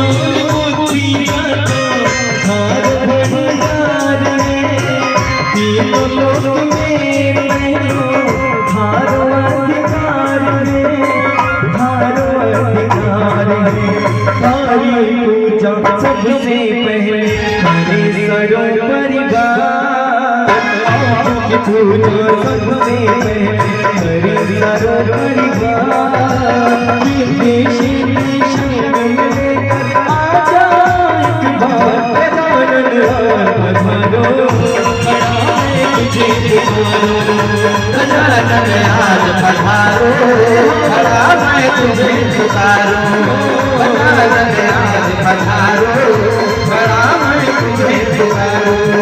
और मोतिया हार भंडार में तीनों लोक में हारो अधिकार में हारो अधिकार में तारी पूजा सबसे पहले हरे सरो परिवार की पूजा सबसे पहले हरे सरो परिवार देश आज पधारो खड़ा मैं तुझे पुकारूं आज पधारो खड़ा मैं तुझे पुकारूं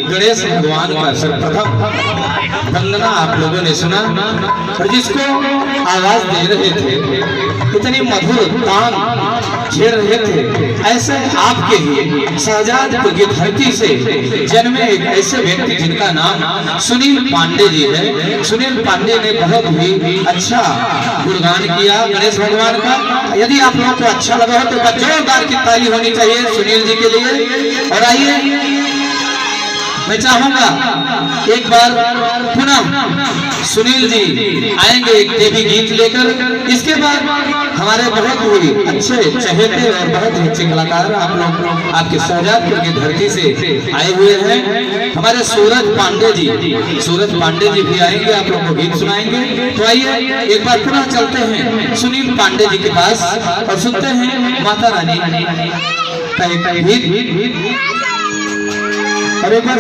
गणेश भगवान का सर्वप्रथम वंदना आप लोगों ने सुना, और जिसको आवाज दे रहे थे, इतनी मधुर तान झेल रहे थे, ऐसे आपके ही शाहजहांपुर की धरती से जन्मे एक ऐसे व्यक्ति जिनका नाम सुनील पांडे जी है। सुनील पांडे ने बहुत ही अच्छा गुणगान किया गणेश भगवान का। यदि आप लोगों को अच्छा लगा हो तो जोरदार की ताली होनी चाहिए सुनील जी के लिए। और आइए, मैं चाहूंगा एक बार पुनः सुनील जी आएंगे एक देवी गीत लेकर। इसके बाद हमारे बहुत ही अच्छे चहेते और बहुत ही अच्छे कलाकार आप लोग आपके शाहजहांपुर की धरती से आए हुए हैं। हमारे सूरज पांडे जी, सूरज पांडे जी भी आएंगे, आप लोग को गीत सुनाएंगे। तो आइए एक बार पुनः चलते हैं सुनील पांडे जी के पास और सुनते हैं माता रानी का एक गीत। और एक बार